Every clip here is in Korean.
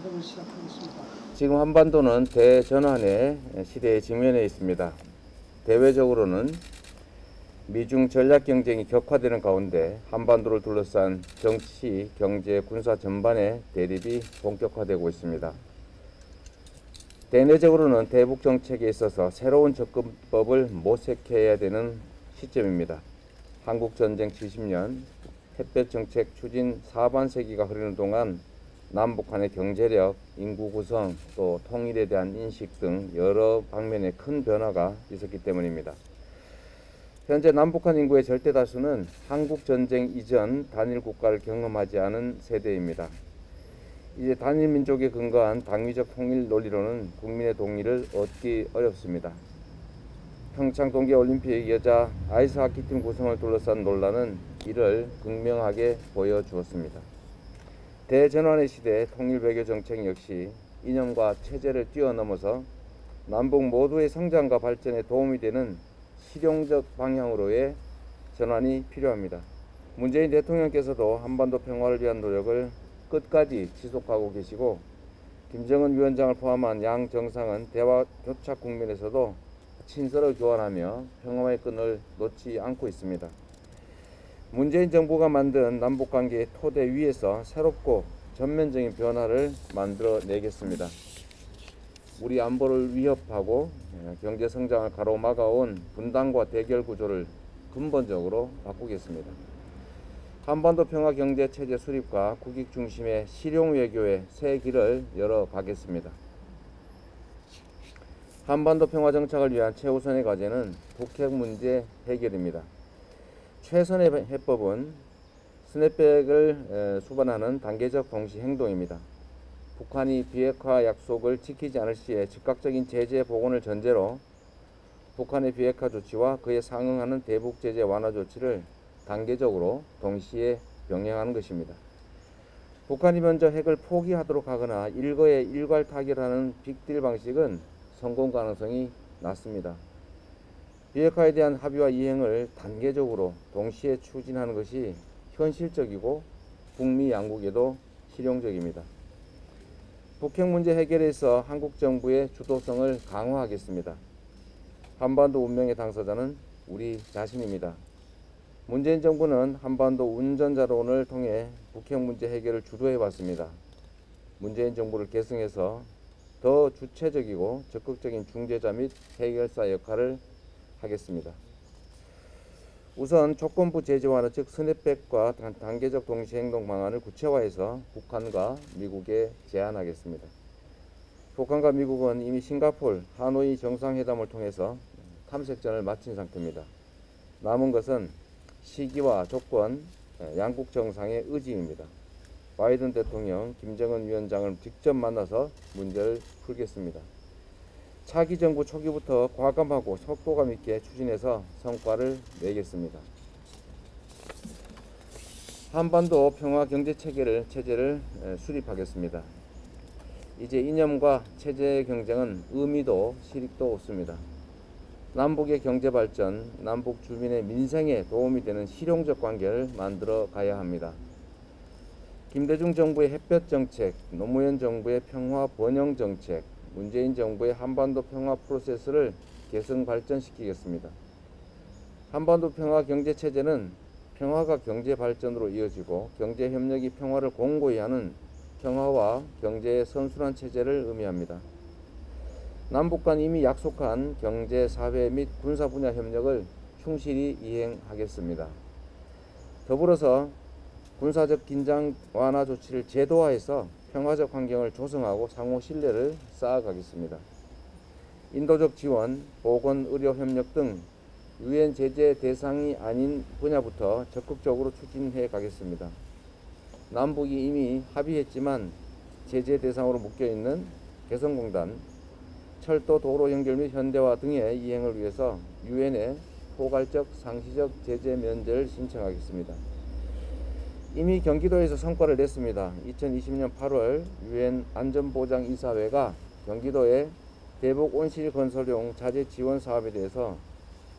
방송을 시작하겠습니다. 지금 한반도는 대전환의 시대에 직면해 있습니다. 대외적으로는 미중 전략 경쟁이 격화되는 가운데 한반도를 둘러싼 정치, 경제, 군사 전반의 대립이 본격화되고 있습니다. 대내적으로는 대북 정책에 있어서 새로운 접근법을 모색해야 되는 시점입니다. 한국 전쟁 70년, 햇볕 정책 추진 4반세기가 흐르는 동안 남북한의 경제력, 인구 구성, 또 통일에 대한 인식 등 여러 방면의 큰 변화가 있었기 때문입니다. 현재 남북한 인구의 절대 다수는 한국 전쟁 이전 단일 국가를 경험하지 않은 세대입니다. 이제 단일 민족에 근거한 당위적 통일 논리로는 국민의 동의를 얻기 어렵습니다. 평창 동계올림픽 여자 아이스하키팀 구성을 둘러싼 논란은 이를 극명하게 보여주었습니다. 대전환의 시대 통일 외교 정책 역시 이념과 체제를 뛰어넘어서 남북 모두의 성장과 발전에 도움이 되는 실용적 방향으로의 전환이 필요합니다. 문재인 대통령께서도 한반도 평화를 위한 노력을 끝까지 지속하고 계시고 김정은 위원장을 포함한 양 정상은 대화 교착 국면에서도 친서를 교환하며 평화의 끈을 놓지 않고 있습니다. 문재인 정부가 만든 남북관계의 토대 위에서 새롭고 전면적인 변화를 만들어내겠습니다. 우리 안보를 위협하고 경제 성장을 가로막아온 분단과 대결 구조를 근본적으로 바꾸겠습니다. 한반도 평화 경제 체제 수립과 국익 중심의 실용 외교의 새 길을 열어가겠습니다. 한반도 평화 정착을 위한 최우선의 과제는 북핵 문제 해결입니다. 최선의 해법은 스냅백을 수반하는 단계적 동시 행동입니다. 북한이 비핵화 약속을 지키지 않을 시에 즉각적인 제재 복원을 전제로 북한의 비핵화 조치와 그에 상응하는 대북 제재 완화 조치를 단계적으로 동시에 병행하는 것입니다. 북한이 먼저 핵을 포기하도록 하거나 일거에 일괄 타결하는 빅딜 방식은 성공 가능성이 낮습니다. 비핵화에 대한 합의와 이행을 단계적으로 동시에 추진하는 것이 현실적이고 북미 양국에도 실용적입니다. 북핵 문제 해결에서 한국 정부의 주도성을 강화하겠습니다. 한반도 운명의 당사자는 우리 자신입니다. 문재인 정부는 한반도 운전자론을 통해 북핵 문제 해결을 주도해 왔습니다. 문재인 정부를 계승해서 더 주체적이고 적극적인 중재자 및 해결사 역할을 하겠습니다. 우선 조건부 제재 완화 즉 스냅백과 단계적 동시행동 방안을 구체화해서 북한과 미국에 제안하겠습니다. 북한과 미국은 이미 싱가포르, 하노이 정상회담을 통해서 탐색전을 마친 상태입니다. 남은 것은 시기와 조건, 양국 정상의 의지입니다. 바이든 대통령, 김정은 위원장을 직접 만나서 문제를 풀겠습니다. 차기 정부 초기부터 과감하고 속도감 있게 추진해서 성과를 내겠습니다. 한반도 평화 경제 체제를 수립하겠습니다. 이제 이념과 체제의 경쟁은 의미도 실익도 없습니다. 남북의 경제 발전, 남북 주민의 민생에 도움이 되는 실용적 관계를 만들어 가야 합니다. 김대중 정부의 햇볕 정책, 노무현 정부의 평화 번영 정책, 문재인 정부의 한반도 평화 프로세스를 개선 발전시키겠습니다. 한반도 평화 경제 체제는 평화가 경제 발전으로 이어지고 경제 협력이 평화를 공고히 하는 평화와 경제의 선순환 체제를 의미합니다. 남북 간 이미 약속한 경제, 사회 및 군사 분야 협력을 충실히 이행하겠습니다. 더불어서 군사적 긴장 완화 조치를 제도화해서 평화적 환경을 조성하고 상호 신뢰를 쌓아가겠습니다. 인도적 지원, 보건, 의료 협력 등 유엔 제재 대상이 아닌 분야부터 적극적으로 추진해 가겠습니다. 남북이 이미 합의했지만 제재 대상으로 묶여있는 개성공단, 철도 도로 연결 및 현대화 등의 이행을 위해서 유엔에 포괄적 상시적 제재 면제를 신청하겠습니다. 이미 경기도에서 성과를 냈습니다. 2020년 8월 유엔 안전보장이사회가 경기도의 대북 온실 건설용 자재 지원 사업에 대해서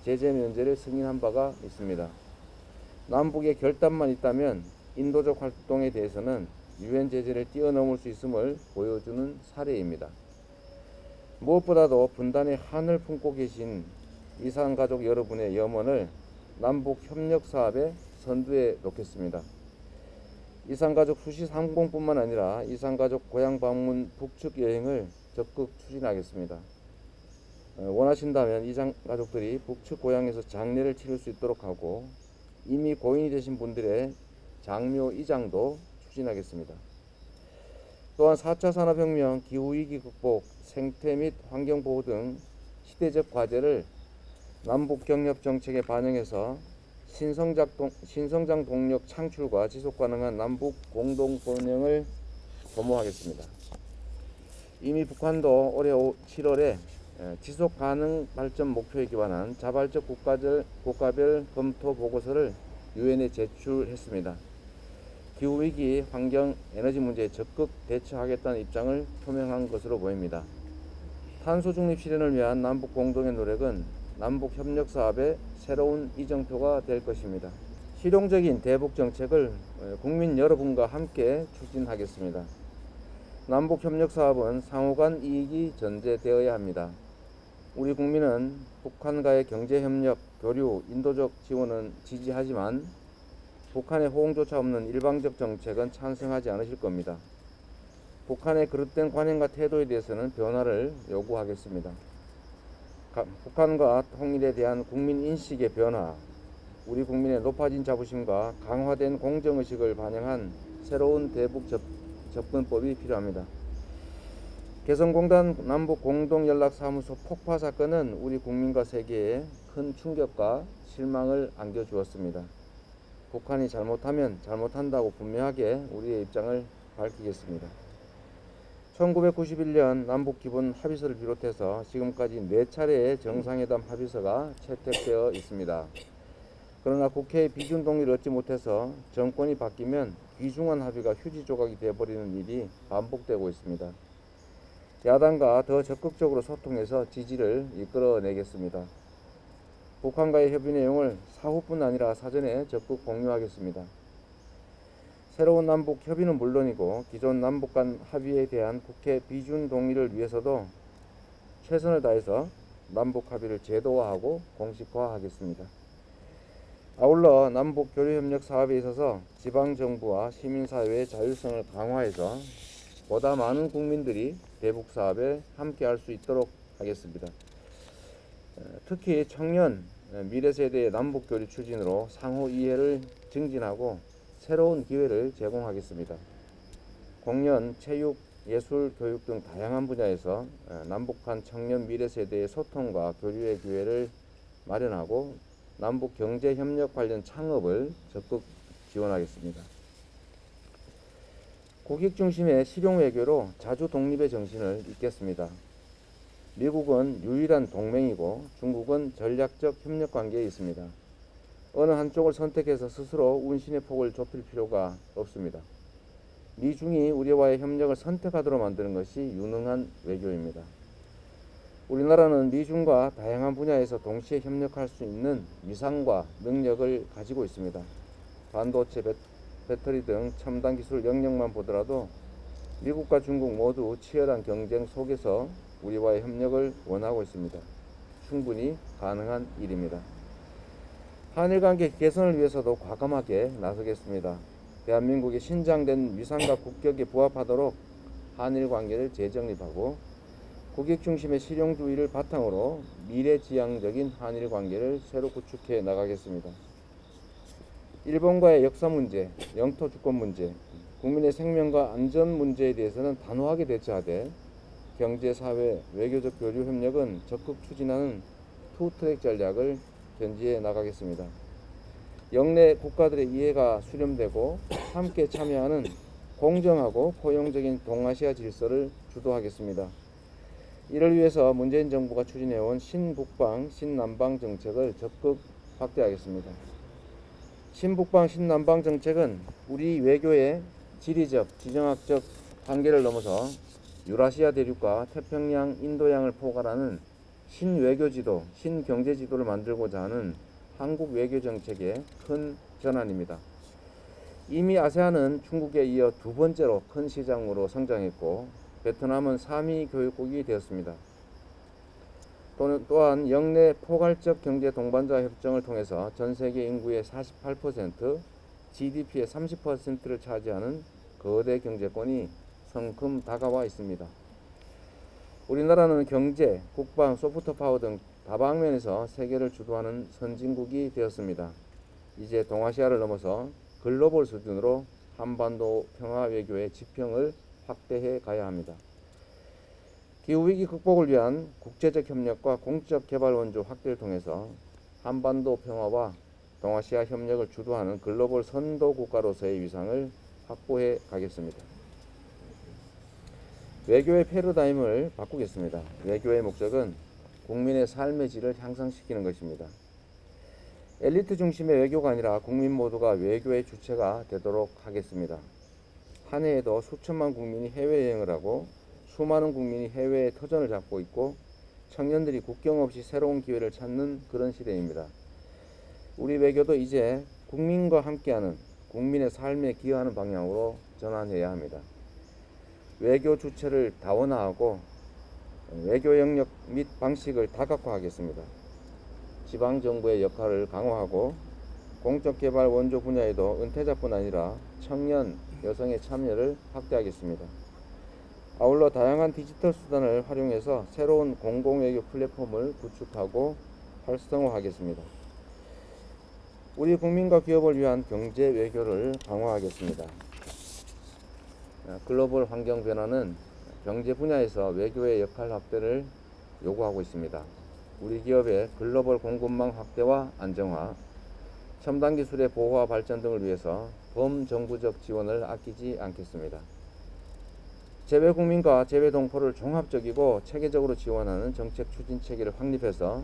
제재 면제를 승인한 바가 있습니다. 남북의 결단만 있다면 인도적 활동에 대해서는 유엔 제재를 뛰어넘을 수 있음을 보여주는 사례입니다. 무엇보다도 분단의 한을 품고 계신 이산가족 여러분의 염원을 남북협력사업의 선두에 놓겠습니다. 이산가족 수시 상봉뿐만 아니라 이산가족 고향 방문 북측 여행을 적극 추진하겠습니다. 원하신다면 이산가족들이 북측 고향에서 장례를 치를 수 있도록 하고 이미 고인이 되신 분들의 장묘 이장도 추진하겠습니다. 또한 4차 산업혁명, 기후위기 극복, 생태 및 환경보호 등 시대적 과제를 남북경협정책에 반영해서 신성장 동력 창출과 지속가능한 남북 공동번영을 도모하겠습니다. 이미 북한도 올해 7월에 지속가능 발전 목표에 기반한 자발적 국가별 검토 보고서를 유엔에 제출했습니다. 기후위기, 환경, 에너지 문제에 적극 대처하겠다는 입장을 표명한 것으로 보입니다. 탄소 중립 실현을 위한 남북 공동의 노력은 남북 협력 사업의 새로운 이정표가 될 것입니다. 실용적인 대북 정책을 국민 여러분과 함께 추진하겠습니다. 남북 협력 사업은 상호간 이익이 전제되어야 합니다. 우리 국민은 북한과의 경제 협력, 교류, 인도적 지원은 지지하지만 북한의 호응조차 없는 일방적 정책은 찬성하지 않으실 겁니다. 북한의 그릇된 관행과 태도에 대해서는 변화를 요구하겠습니다. 북한과 통일에 대한 국민 인식의 변화, 우리 국민의 높아진 자부심과 강화된 공정의식을 반영한 새로운 대북 접근법이 필요합니다. 개성공단 남북 공동연락사무소 폭파 사건은 우리 국민과 세계에 큰 충격과 실망을 안겨주었습니다. 북한이 잘못하면 잘못한다고 분명하게 우리의 입장을 밝히겠습니다. 1991년 남북기본 합의서를 비롯해서 지금까지 4차례의 정상회담 합의서가 채택되어 있습니다. 그러나 국회의 비준 동의를 얻지 못해서 정권이 바뀌면 귀중한 합의가 휴지 조각이 되어버리는 일이 반복되고 있습니다. 야당과 더 적극적으로 소통해서 지지를 이끌어내겠습니다. 북한과의 협의 내용을 사후뿐 아니라 사전에 적극 공유하겠습니다. 새로운 남북 협의는 물론이고 기존 남북 간 합의에 대한 국회 비준 동의를 위해서도 최선을 다해서 남북 합의를 제도화하고 공식화하겠습니다. 아울러 남북 교류협력 사업에 있어서 지방정부와 시민사회의 자율성을 강화해서 보다 많은 국민들이 대북 사업에 함께할 수 있도록 하겠습니다. 특히 청년, 미래세대의 남북교류 추진으로 상호 이해를 증진하고 새로운 기회를 제공하겠습니다. 공연, 체육, 예술, 교육 등 다양한 분야에서 남북한 청년 미래세대의 소통과 교류의 기회를 마련하고 남북 경제협력 관련 창업을 적극 지원하겠습니다. 국익 중심의 실용외교로 자주 독립의 정신을 잇겠습니다. 미국은 유일한 동맹이고 중국은 전략적 협력 관계에 있습니다. 어느 한쪽을 선택해서 스스로 운신의 폭을 좁힐 필요가 없습니다. 미중이 우리와의 협력을 선택하도록 만드는 것이 유능한 외교입니다. 우리나라는 미중과 다양한 분야에서 동시에 협력할 수 있는 위상과 능력을 가지고 있습니다. 반도체, 배터리 등 첨단 기술 영역만 보더라도 미국과 중국 모두 치열한 경쟁 속에서 우리와의 협력을 원하고 있습니다. 충분히 가능한 일입니다. 한일관계 개선을 위해서도 과감하게 나서겠습니다. 대한민국의 신장된 위상과 국격에 부합하도록 한일관계를 재정립하고 국익 중심의 실용주의를 바탕으로 미래지향적인 한일관계를 새로 구축해 나가겠습니다. 일본과의 역사 문제, 영토 주권 문제, 국민의 생명과 안전 문제에 대해서는 단호하게 대처하되 경제, 사회, 외교적 교류 협력은 적극 추진하는 투트랙 전략을 견지해 나가겠습니다. 영내 국가들의 이해가 수렴되고 함께 참여하는 공정하고 포용적인 동아시아 질서를 주도하겠습니다. 이를 위해서 문재인 정부가 추진해온 신북방, 신남방 정책을 적극 확대하겠습니다. 신북방, 신남방 정책은 우리 외교의 지리적, 지정학적 한계를 넘어서 유라시아 대륙과 태평양, 인도양을 포괄하는 신외교지도, 신경제지도를 만들고자 하는 한국 외교 정책의 큰 전환입니다. 이미 아세안은 중국에 이어 두 번째로 큰 시장으로 성장했고 베트남은 3위 교육국이 되었습니다. 또한 영내 포괄적 경제 동반자 협정을 통해서 전 세계 인구의 48%, GDP의 30%를 차지하는 거대 경제권이 성큼 다가와 있습니다. 우리나라는 경제, 국방, 소프트파워 등 다방면에서 세계를 주도하는 선진국이 되었습니다. 이제 동아시아를 넘어서 글로벌 수준으로 한반도 평화 외교의 지평을 확대해 가야 합니다. 기후위기 극복을 위한 국제적 협력과 공적 개발 원조 확대를 통해서 한반도 평화와 동아시아 협력을 주도하는 글로벌 선도 국가로서의 위상을 확보해 가겠습니다. 외교의 패러다임을 바꾸겠습니다. 외교의 목적은 국민의 삶의 질을 향상시키는 것입니다. 엘리트 중심의 외교가 아니라 국민 모두가 외교의 주체가 되도록 하겠습니다. 한 해에도 수천만 국민이 해외여행을 하고 수많은 국민이 해외에 터전을 잡고 있고 청년들이 국경 없이 새로운 기회를 찾는 그런 시대입니다. 우리 외교도 이제 국민과 함께하는 국민의 삶에 기여하는 방향으로 전환해야 합니다. 외교 주체를 다원화하고 외교 영역 및 방식을 다각화하겠습니다. 지방정부의 역할을 강화하고 공적개발 원조 분야에도 은퇴자뿐 아니라 청년, 여성의 참여를 확대하겠습니다. 아울러 다양한 디지털 수단을 활용해서 새로운 공공외교 플랫폼을 구축하고 활성화하겠습니다. 우리 국민과 기업을 위한 경제 외교를 강화하겠습니다. 글로벌 환경 변화는 경제 분야에서 외교의 역할 확대를 요구하고 있습니다. 우리 기업의 글로벌 공급망 확대와 안정화, 첨단 기술의 보호와 발전 등을 위해서 범정부적 지원을 아끼지 않겠습니다. 재외국민과 재외동포를 종합적이고 체계적으로 지원하는 정책 추진 체계를 확립해서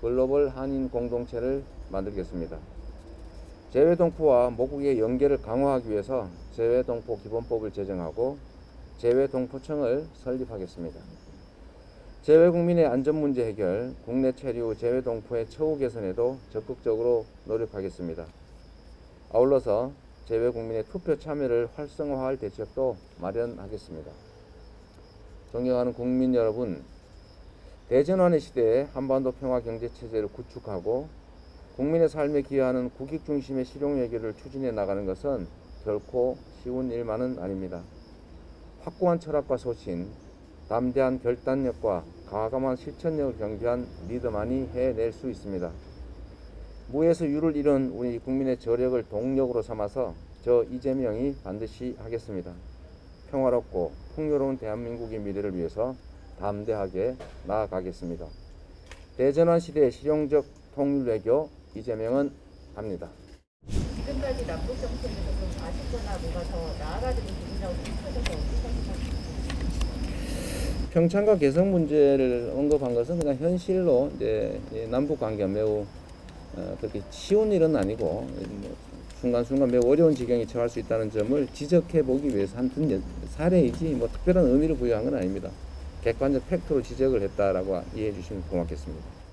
글로벌 한인 공동체를 만들겠습니다. 재외동포와 모국의 연계를 강화하기 위해서 재외동포 기본법을 제정하고 재외동포청을 설립하겠습니다. 재외국민의 안전문제 해결, 국내 체류 재외동포의 처우 개선에도 적극적으로 노력하겠습니다. 아울러서 재외국민의 투표 참여를 활성화할 대책도 마련하겠습니다. 존경하는 국민 여러분, 대전환의 시대에 한반도 평화 경제 체제를 구축하고 국민의 삶에 기여하는 국익 중심의 실용 외교를 추진해 나가는 것은 결코 쉬운 일만은 아닙니다. 확고한 철학과 소신, 담대한 결단력과 과감한 실천력을 경비한 리더만이 해낼 수 있습니다. 무에서 유를 이룬 우리 국민의 저력을 동력으로 삼아서 저 이재명이 반드시 하겠습니다. 평화롭고 풍요로운 대한민국의 미래를 위해서 담대하게 나아가겠습니다. 대전환 시대의 실용적 통일 외교 이재명은 합니다. 지금까지 남북 정책에서 좀 아쉽거나 뭐가 더 나아가지는 부분이라고 생각해서 어떻게 생각하십니까? 평창과 개성 문제를 언급한 것은 그냥 현실로 이제 남북 관계가 매우 그렇게 쉬운 일은 아니고 뭐 순간순간 매우 어려운 지경에 처할 수 있다는 점을 지적해 보기 위해서 한 사례이지 뭐 특별한 의미를 부여한 건 아닙니다. 객관적 팩트로 지적을 했다라고 이해해 주시면 고맙겠습니다.